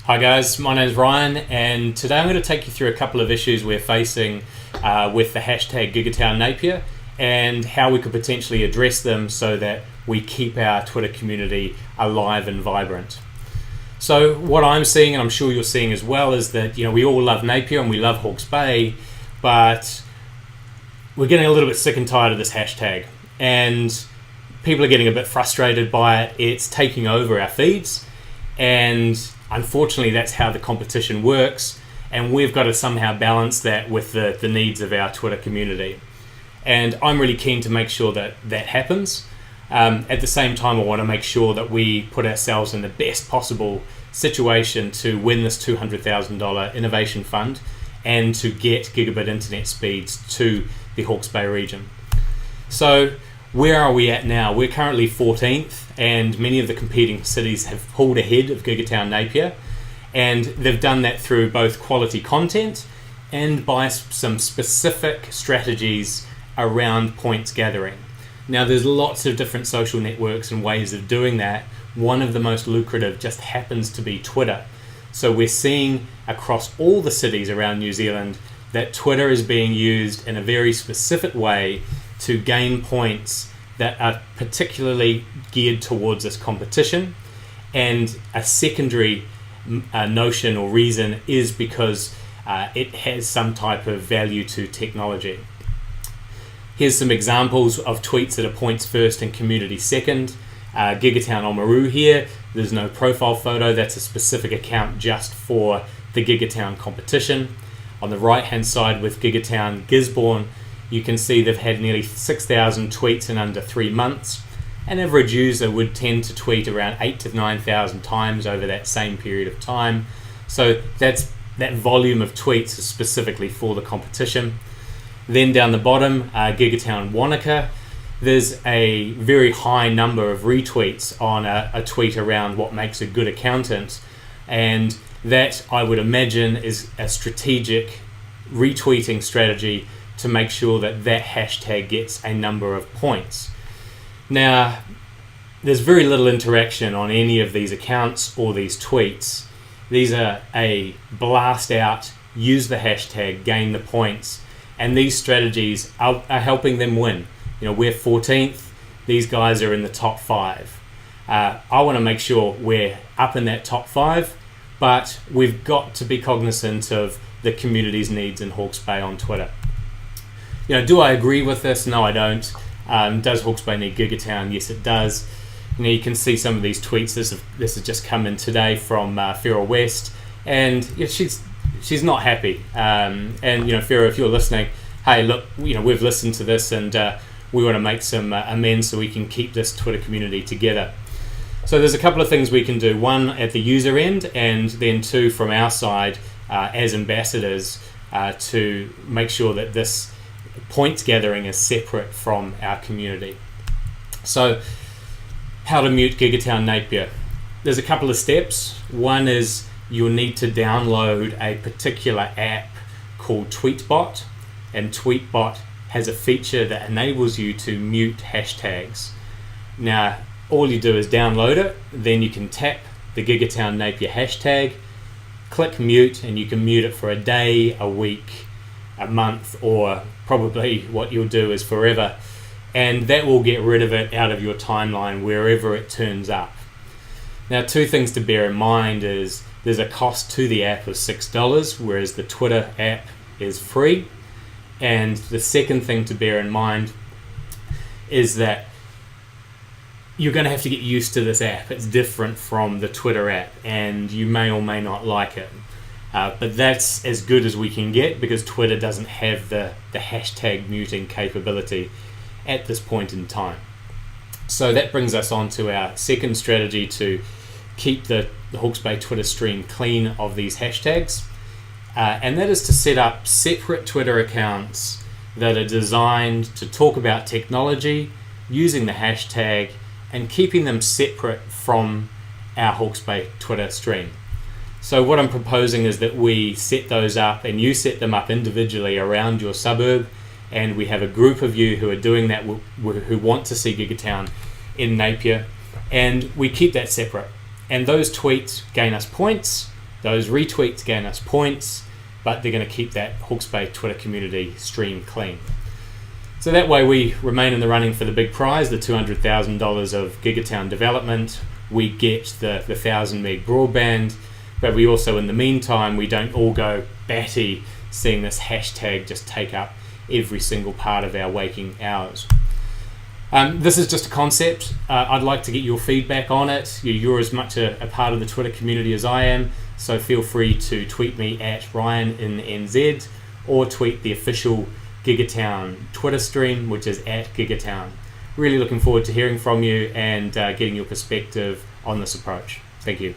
Hi guys, my name is Ryan, and today I'm going to take you through a couple of issues we're facing with the hashtag Gigatown Napier and how we could potentially address them so that we keep our Twitter community alive and vibrant. So what I'm seeing, and I'm sure you're seeing as well, is that we all love Napier and we love Hawke's Bay, but we're getting a little bit sick and tired of this hashtag, and people are getting a bit frustrated by it. It's taking over our feeds, and unfortunately that's how the competition works, and we've got to somehow balance that with the needs of our Twitter community. And I'm really keen to make sure that that happens. At the same time, I want to make sure that we put ourselves in the best possible situation to win this $200,000 innovation fund and to get gigabit internet speeds to the Hawke's Bay region. So where are we at now? We're currently 14th, and many of the competing cities have pulled ahead of Gigatown Napier, and they've done that through both quality content and by some specific strategies around points gathering. Now, there's lots of different social networks and ways of doing that. One of the most lucrative just happens to be Twitter. So we're seeing across all the cities around New Zealand that Twitter is being used in a very specific way to gain points that are particularly geared towards this competition. And a secondary notion or reason is because it has some type of value to technology. Here's some examples of tweets that are points first and community second. Gigatown Oamaru here, there's no profile photo, that's a specific account just for the Gigatown competition. On the right hand side with Gigatown Gisborne, you can see they've had nearly 6,000 tweets in under 3 months. An average user would tend to tweet around 8,000 to 9,000 times over that same period of time. So that volume of tweets is specifically for the competition. Then down the bottom, Gigatown Wanaka, there's a very high number of retweets on a tweet around what makes a good accountant, and that, I would imagine, is a strategic retweeting strategy to make sure that that hashtag gets a number of points. Now, there's very little interaction on any of these accounts or these tweets. These are a blast out, use the hashtag, gain the points, and these strategies are helping them win. We're 14th, these guys are in the top 5. I want to make sure we're up in that top 5, but we've got to be cognizant of the community's needs in Hawke's Bay on Twitter. Do I agree with this? No, I don't. Does Hawke's Bay need Gigatown? Yes, it does. You can see some of these tweets. This has just come in today from Farrell West, and she's not happy. And Farrell, if you're listening, hey, look, we've listened to this, and we want to make some amends so we can keep this Twitter community together. So there's a couple of things we can do. One at the user end, and then two from our side as ambassadors to make sure that this points gathering is separate from our community. So how to mute Gigatown Napier? There's a couple of steps. One is you'll need to download a particular app called Tweetbot, and Tweetbot has a feature that enables you to mute hashtags. Now, all you do is download it, then you can tap the Gigatown Napier hashtag, click mute, and you can mute it for a day, a week, a month, or probably what you'll do is forever, and that will get rid of it out of your timeline wherever it turns up. Now, two things to bear in mind is there's a cost to the app of $6, whereas the Twitter app is free. And the second thing to bear in mind is that you're going to have to get used to this app. It's different from the Twitter app, and you may or may not like it. But that's as good as we can get because Twitter doesn't have the hashtag muting capability at this point in time. So that brings us on to our second strategy to keep the Hawke's Bay Twitter stream clean of these hashtags. And that is to set up separate Twitter accounts that are designed to talk about technology using the hashtag and keeping them separate from our Hawke's Bay Twitter stream. So what I'm proposing is that we set those up and you set them up individually around your suburb, and we have a group of you who are doing that, who want to see Gigatown in Napier, and we keep that separate. And those tweets gain us points, Those retweets gain us points, but they're going to keep that Hawke's Bay Twitter community stream clean. So that way we remain in the running for the big prize, the $200,000 of Gigatown development. We get the 1,000 meg broadband, but we also, in the meantime, we don't all go batty seeing this hashtag just take up every single part of our waking hours. This is just a concept. I'd like to get your feedback on it. You're as much a part of the Twitter community as I am, so feel free to tweet me at RyanInNZ or tweet the official Gigatown Twitter stream, which is at Gigatown. Really looking forward to hearing from you and getting your perspective on this approach. Thank you.